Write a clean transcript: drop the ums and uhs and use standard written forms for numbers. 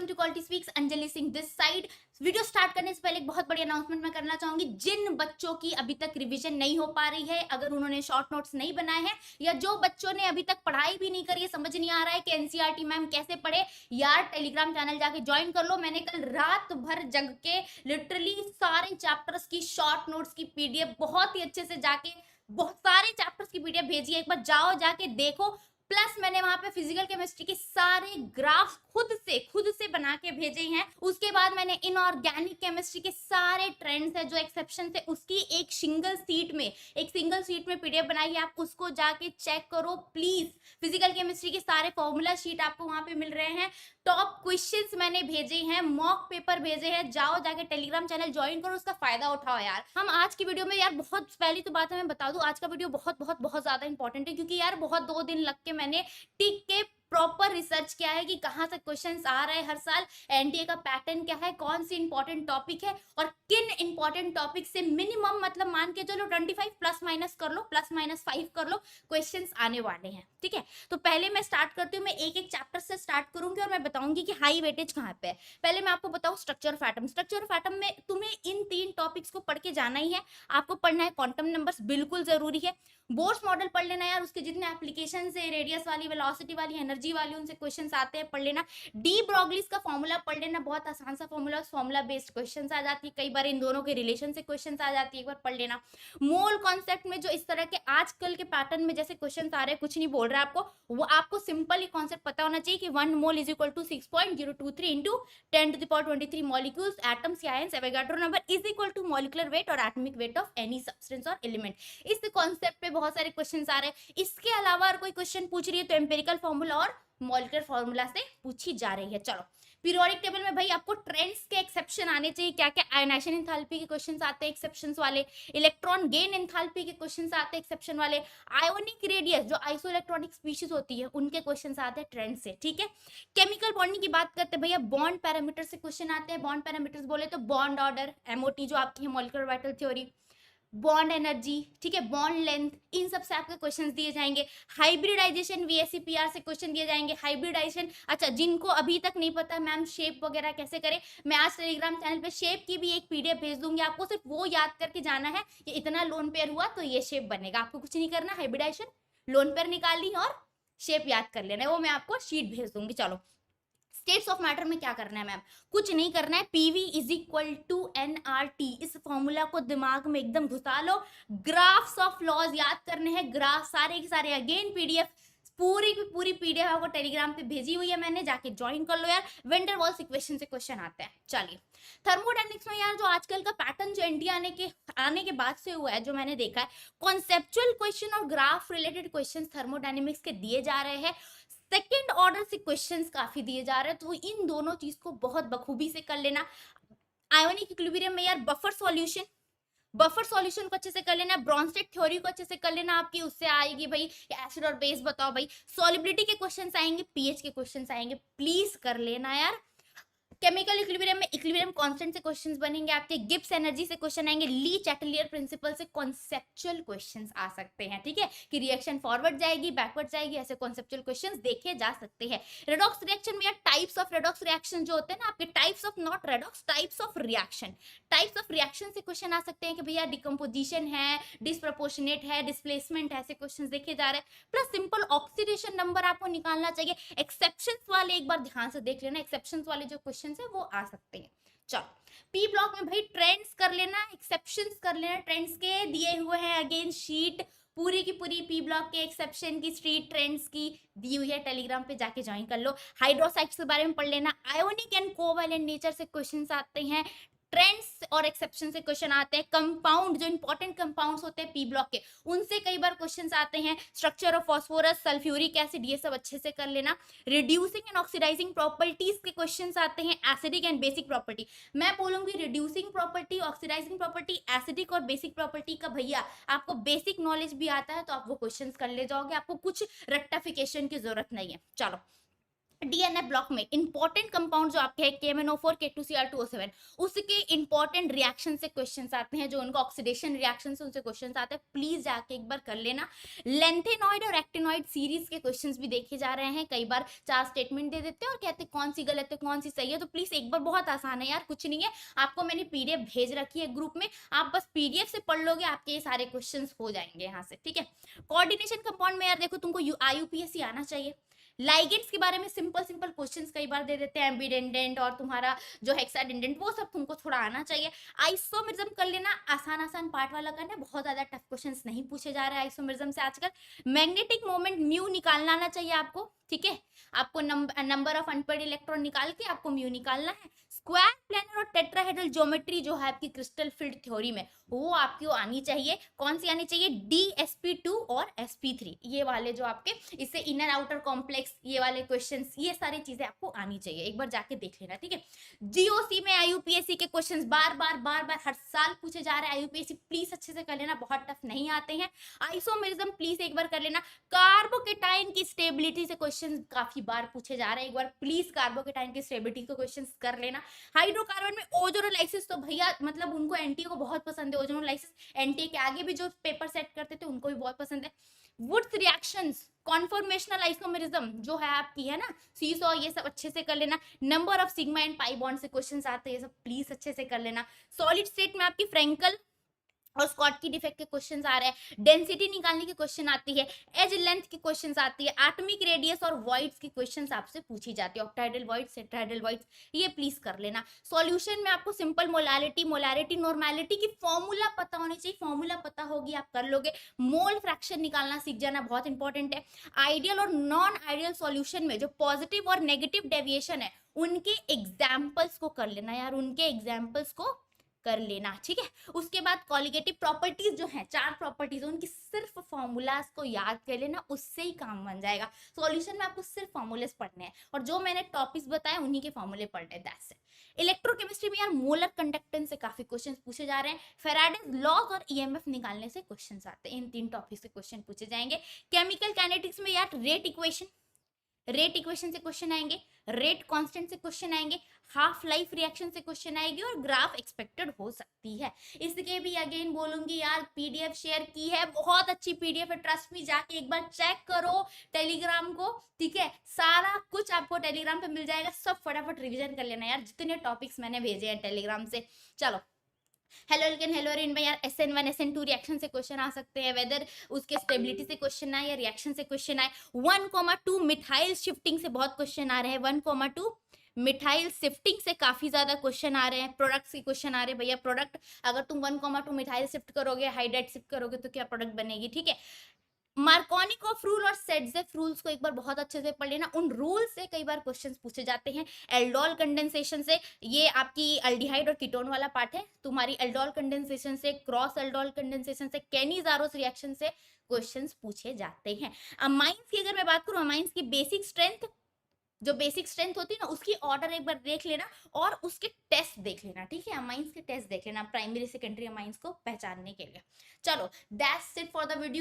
Welcome to quality speaks. Anjali Singh this side. Video start करने से पहले एक बहुत बड़ी अनाउंसमेंट मैं करना चाहूंगी। जिन बच्चों की अभी तक रिवीजन नहीं हो पा रही है, अगर उन्होंने शॉर्ट नोट्स नहीं बनाए हैं, या जो बच्चों ने अभी तक पढ़ाई भी नहीं करी है, समझ नहीं आ रहा है कि एनसीईआरटी मैम कैसे पढ़े, यार टेलीग्राम चैनल जाके ज्वाइन कर लो। मैंने कल रात भर जग के लिटरली सारे चैप्टर्स की शॉर्ट नोट्स की पीडीएफ बहुत ही अच्छे से जाके बहुत सारे चैप्टर्स की पीडीएफ भेजी है। एक बार जाओ जाके देखो। प्लस मैंने वहां पे फिजिकल केमिस्ट्री के सारे ग्राफ खुद से बना के भेजे हैं। उसके बाद मैंने इनऑर्गेनिक केमिस्ट्री के सारे ट्रेंड्स है जो एक्सेप्शन थे उसकी एक सिंगल सीट में पीडीएफ बनाई है। आप उसको जाके चेक करो प्लीज। फिजिकल केमिस्ट्री के सारे फॉर्मूला शीट आपको वहां पे मिल रहे हैं। टॉप क्वेश्चंस मैंने भेजे हैं, मॉक पेपर भेजे हैं। जाओ जाके टेलीग्राम चैनल ज्वाइन करो, उसका फायदा उठाओ यार। हम आज की वीडियो में यार बहुत पहली तो बात है मैं बता दूं, आज का वीडियो बहुत ज्यादा इंपॉर्टेंट है, क्योंकि यार बहुत 2 दिन लग के मैंने टिक के प्रॉपर रिसर्च किया है कि कहां से क्वेश्चंस आ रहे हैं हर साल, एनटीए का पैटर्न क्या है, कौन सी इंपॉर्टेंट टॉपिक है और किन इंपॉर्टेंट टॉपिक से मिनिमम मतलब मान के चलो 25 प्लस माइनस कर लो, प्लस माइनस 5 कर लो, क्वेश्चंस आने वाले हैं। ठीक है, तो पहले मैं स्टार्ट करती हूँ। मैं एक एक चैप्टर से स्टार्ट करूंगी और मैं बताऊंगी कि हाई वेटेज कहाँ पे है। पहले मैं आपको बताऊं structure of atom. Structure of atom में तुम्हें इन 3 टॉपिक्स को पढ़ के जाना ही है। आपको पढ़ना है क्वांटम नंबर्स, बिल्कुल जरूरी है। बोर्स मॉडल पढ़ लेना यार, उसके जितने एप्लीकेशन है, रेडियस वाली, वेलोसिटी वाली, एनर्जी वाली, उनसे क्वेश्चंस आते हैं, पढ़ लेना। डी ब्रोगलीज का फॉर्मूला पढ़ लेना, बहुत आसान सा फॉर्मूला, फॉर्मूला बेस्ड क्वेश्चंस आ जाती है, कई बार इन दोनों के रिलेशन से क्वेश्चंस आ जाती है, एक बार पढ़ लेना। मोल कॉन्सेप्ट में जो इस तरह के आजकल के पैटर्न में जैसे क्वेश्चन आ रहे हैं, कुछ नहीं बोल रहा है आपको, वो आपको सिंपल ही कॉन्सेप्ट पता होना चाहिए कि 1 mole is equal to 6.023 into 10⁻23 molecules, atoms या ions, Avogadro number is equal to molecular weight और atomic weight of any substance और एलिमेंट। इस कॉन्सेप्ट पे बहुत सारे क्वेश्चंस आ रहे हैं। इसके अलावा अगर कोई क्वेश्चन पूछ रही है तो एम्पिरिकल फॉर्मूला और मॉलिक्यूलर फॉर्मूला से पूछी जा रही है। चलो, पीरियोडिक टेबल में भाई आपको ट्रेंड्स के एक्सेप्शन आने चाहिए। क्या क्या आयनाइजेशन एंथैल्पी के क्वेश्चंस आते हैं एक्सेप्शंस वाले, इलेक्ट्रॉन गेन एंथैल्पी के क्वेश्चंस आते हैं एक्सेप्शन वाले, आयोनिक रेडियस जो आइसो इलेक्ट्रॉनिक स्पीशीज होती है उनके क्वेश्चंस आते हैं ट्रेंड से। ठीक है, केमिकल बॉन्डिंग की बात करते हैं भैया, बॉन्ड पैरामीटर से क्वेश्चन आते हैं। बॉन्ड पैरामीटर्स बोले तो बॉन्ड ऑर्डर, एमओटी जो आपकी है molecular vital theory, bond energy, ठीक है, बॉन्ड लेंथ, इन सब से आपके क्वेश्चंस दिए जाएंगे। हाइब्रिडाइजेशन वीएससीपीआर से क्वेश्चन दिए जाएंगे। हाइब्रिडाइजेशन, अच्छा जिनको अभी तक नहीं पता मैम शेप वगैरह कैसे करें, मैं आज टेलीग्राम चैनल पे शेप की भी एक पीडीएफ भेज दूंगी। आपको सिर्फ वो याद करके जाना है कि इतना लोन पेयर हुआ तो ये शेप बनेगा। आपको कुछ नहीं करना, हाइब्रिडाइजेशन लोन पेयर निकालनी और शेप याद कर लेना है, वो मैं आपको शीट भेज दूंगी। चलो, स्टेट्स ऑफ मैटर में क्या करना है मैम, कुछ नहीं करना है। PV is equal to NRT, इस फॉर्मूला को दिमाग में एकदम घुसा लो। ग्राफ्स ऑफ लॉज याद करने हैं, ग्राफ सारे के सारे। अगेन पीडीएफ पूरी की पूरी पीडीएफ आपको टेलीग्राम पे भेजी हुई है मैंने, जाके ज्वाइन कर लो यार। वेंडर वॉल्स इक्वेशन से क्वेश्चन आते हैं। चलिए, थर्मोडायनेमिक्स में यार जो आजकल का पैटर्न जो इंडिया आने के बाद से हुआ है, जो मैंने देखा है, कॉन्सेप्चुअल क्वेश्चन और ग्राफ रिलेटेड क्वेश्चन थर्मोडायनेमिक्स के दिए जा रहे हैं। सेकेंड ऑर्डर से क्वेश्चंस काफी दिए जा रहे हैं, तो इन दोनों चीज को बहुत बखूबी से कर लेना। आयोनिक इक्विलिब्रियम में यार बफर सॉल्यूशन को अच्छे से कर लेना। ब्रॉन्स्टेड थ्योरी को अच्छे से कर लेना, आपकी उससे आएगी भाई एसिड और बेस बताओ भाई। सॉलिबिलिटी के क्वेश्चंस आएंगे, पीएच के क्वेश्चंस आएंगे, प्लीज कर लेना यार। केमिकल इक्विलिब्रियम में इक्विलिब्रियम कांस्टेंट से क्वेश्चंस बनेंगे आपके। गिब्स एनर्जी से क्वेश्चन आएंगे। ली चैटलियर प्रिंसिपल से कॉन्सेप्चुअल क्वेश्चंस आ सकते हैं। ठीक है, कि रिएक्शन फॉरवर्ड जाएगी बैकवर्ड जाएगी, ऐसे कॉन्सेप्चुअल क्वेश्चंस देखे जा सकते हैं। रेडॉक्स रिएक्शन में यार टाइप्स ऑफ रेडॉक्स रिएक्शन जो होते हैं ना आपके, types of not redox, types of reaction से क्वेश्चन आ सकते हैं कि भैया डिकम्पोजिशन है, डिसप्रोपोर्शनेट है, डिस्प्लेसमेंट है, ऐसे क्वेश्चंस देखे जा रहे हैं। प्लस सिंपल ऑक्सीडेशन नंबर आपको निकालना चाहिए। एक्सेप्शंस वाले एक बार ध्यान से देख लेना, एक्सेप्शंस वाले जो क्वेश्चन है वो आ सकते हैं। चलो, पी ब्लॉक में भाई ट्रेंड्स कर लेना, एक्सेप्शंस कर लेना। ट्रेंड्स के दिए हुए हैं अगेन शीट, पूरी की पूरी पी ब्लॉक के एक्सेप्शन की स्ट्रीट ट्रेंड्स की दी हुई है, टेलीग्राम पे जाके ज्वाइन कर लो। हाइड्रोसाइड्स के बारे में पढ़ लेना। आयोनिक एंड कोवैलेंट नेचर से क्वेश्चंस आते हैं, ट्रेंड्स और एक्सेप्शन से क्वेश्चन आते हैं। कंपाउंड जो इंपॉर्टेंट कंपाउंड्स होते हैं पी ब्लॉक के, उनसे कई बार क्वेश्चंस आते हैं। Structure of phosphorus, sulphuric acid, ये सब अच्छे से कर लेना। रिड्यूसिंग एंड ऑक्सीडाइजिंग प्रॉपर्टीज के क्वेश्चंस आते हैं। एसिडिक एंड बेसिक प्रॉपर्टी, मैं बोलूंगी reducing property, oxidising property, acidic और बेसिक प्रॉपर्टी का भैया आपको बेसिक नॉलेज भी आता है तो आप वो क्वेश्चंस कर ले जाओगे, आपको कुछ रेक्टिफिकेशन की जरूरत नहीं है। चलो, डीएनए ब्लॉक में इंपॉर्टेंट कंपाउंड जो आपके हैं KMnO4 K2Cr2O7 उसके इंपॉर्टेंट रिएक्शन से क्वेश्चंस आते हैं, जो उनका ऑक्सीडेशन रिएक्शन से उनसे क्वेश्चंस आते हैं, प्लीज जाके एक बार कर लेना। लेंथेनॉइड और एक्टिनॉइड सीरीज के क्वेश्चंस भी देखे जा रहे हैं, कई बार 4 स्टेटमेंट दे देते हैं और कहते हैं कौन सी गलत है कौन सी सही है, तो प्लीज एक बार, बहुत आसान है यार, कुछ नहीं है, आपको मैंने पीडीएफ भेज रखी है ग्रुप में, आप बस पीडीएफ से पढ़ लोगे, आपके ये सारे क्वेश्चन हो जाएंगे यहाँ से, ठीक है। कोऑर्डिनेशन कंपाउंड में यार देखो तुमको IUPAC आना चाहिए। लाइगेंड्स के बारे में सिंपल सिंपल क्वेश्चंस कई बार दे देते हैं, एम्बिडेंडेंट और तुम्हारा जो हेक्साडेंडेंट, वो सब तुमको थोड़ा आना चाहिए। आइसोमेरिज्म कर लेना, आसान आसान पार्ट वाला करना, बहुत ज्यादा टफ क्वेश्चंस नहीं पूछे जा रहे हैं आइसोमेरिज्म से आजकल। मैग्नेटिक मोमेंट म्यू निकालना आना चाहिए आपको, ठीक है, आपको नंबर ऑफ अनपेड इलेक्ट्रॉन निकाल के आपको म्यू निकालना है। स्क्वायर, प्लेनर और टेट्राहेड्रल ज्योमेट्री जो है आपकी क्रिस्टल फील्ड थ्योरी में, वो आपको आनी चाहिए। कौन सी आनी चाहिए? DSP2 और SP3, ये वाले जो आपके, इससे इनर आउटर कॉम्प्लेक्स, ये वाले क्वेश्चंस, ये सारी चीजें आपको आनी चाहिए, एक बार जाके देख लेना, ठीक है। GOC में IUPAC के क्वेश्चंस बार बार हर साल पूछे जा रहे हैं, IUPAC प्लीज अच्छे से कर लेना, बहुत टफ नहीं आते हैं। आइसोमेरिज्म प्लीज एक बार कर लेना। कार्बोकेटाइन की स्टेबिलिटी से क्वेश्चन काफी बार पूछे जा रहे हैं, एक बार प्लीज कार्बोकेटाइन की स्टेबिलिटी के क्वेश्चन कर लेना। हाइड्रोकार्बन में ओजोनोलाइसिस तो भैया मतलब उनको एनटीए को बहुत पसंद है, ओजोनोलाइसिस एनटीए के आगे भी जो पेपर सेट करते थे उनको भी बहुत पसंद है। वुड्स रिएक्शंस, कॉन्फॉर्मेशनल आइसोमेरिज्म जो है आपकी, है ना, सीसॉ, ये सब अच्छे से कर लेना। Number of sigma and pi bond से क्वेश्चंस आते हैं, ये सब प्लीज अच्छे से कर लेना। सॉलिड स्टेट में आपकी फ्रेंकल और स्कॉटकी डिफेक्ट के क्वेश्चंस आ रहे हैं, डेंसिटी निकालने की क्वेश्चन आती है, एज लेंथ की क्वेश्चंस आती है, एटॉमिक रेडियस और वॉइड्स की क्वेश्चंस आपसे पूछी जाती है, ऑक्टाहेड्रल वॉइड्स, टेट्राहेड्रल वॉइड्स, ये प्लीज कर लेना। सॉल्यूशन में आपको सिंपल मोलारिटी नॉर्मेलिटी की फॉर्मूला पता होनी चाहिए, फॉर्मूला पता होगी आप कर लोगे। मोल फ्रैक्शन निकालना सीख जाना, बहुत इंपॉर्टेंट है। आइडियल और नॉन आइडियल सॉल्यूशन में जो पॉजिटिव और नेगेटिव डेविएशन है, उनके एग्जाम्पल्स को कर लेना यार, उनके एग्जाम्पल्स को कर लेना, ठीक है। उसके बाद कॉलिगेटिव प्रॉपर्टीज जो है, 4 प्रॉपर्टीज, उनकी सिर्फ फॉर्मूलाज को याद कर लेना, उससे ही काम बन जाएगा। सॉल्यूशन में आपको सिर्फ फॉर्मूलेस पढ़ने हैं और जो मैंने टॉपिक्स बताए उन्हीं के फॉर्मूले पढ़ने, दैट्स इट। इलेक्ट्रोकेमिस्ट्री में यार मोलर कंडक्टेंस से काफी क्वेश्चंस पूछे जा रहे हैं, फैराडेज लॉज और EMF निकालने से क्वेश्चंस आते हैं, इन 3 टॉपिक से क्वेश्चन पूछे जाएंगे। केमिकल काइनेटिक्स में यार रेट इक्वेशन से क्वेश्चन आएंगे, रेट कांस्टेंट से क्वेश्चन आएंगे, हाफ लाइफ रिएक्शन से क्वेश्चन आएगी और ग्राफ एक्सपेक्टेड हो सकती है। इसके भी अगेन बोलूंगी यार, पीडीएफ शेयर की है, बहुत अच्छी पीडीएफ है, ट्रस्ट मी, जाके एक बार चेक करो टेलीग्राम को, ठीक है, सारा कुछ आपको टेलीग्राम पे मिल जाएगा, सब फटाफट रिवीजन कर लेना यार, जितने टॉपिक्स मैंने भेजे हैं टेलीग्राम से। चलो, हेलोरिन में यार SN1 SN2 रिएक्शन से क्वेश्चन आ सकते हैं, वेदर उसके स्टेबिलिटी से क्वेश्चन आए या रिएक्शन से क्वेश्चन आए। 1,2 मिथाइल शिफ्टिंग से बहुत क्वेश्चन आ रहे हैं, 1,2 मिथाइल शिफ्टिंग से काफी ज्यादा क्वेश्चन आ रहे हैं। प्रोडक्ट्स के क्वेश्चन आ रहे हैं भैया, प्रोडक्ट अगर तुम 1,2 मिथाइल शिफ्ट करोगे, हाइड्राइड शिफ्ट करोगे तो क्या प्रोडक्ट बनेगी, ठीक है। मार्कोनिकॉफ रूल और सेडजेफ रूल्स को एक बार बहुत अच्छे से पढ़ लेना, उन रूल से कई बार क्वेश्चंस पूछे जाते हैं। एल्डोल कंडेंसेशन से, ये आपकी एल्डिहाइड और कीटोन वाला पार्ट है, तुम्हारी एल्डोल कंडेंसेशन से, क्रॉस एल्डोल कंडेंसेशन से, केनी-ज़ारोस रिएक्शन से क्वेश्चंस पूछे जाते हैं। अमाइंस की अगर मैं बात करूं, अमाइंस की बेसिक स्ट्रेंथ, जो बेसिक स्ट्रेंथ होती है ना, उसकी ऑर्डर एक बार देख लेना और उसके टेस्ट देख लेना, ठीक है, अमाइंस के टेस्ट देख लेना, प्राइमरी सेकेंडरी अमाइंस को पहचानने के लिए। चलो, that's it for the video.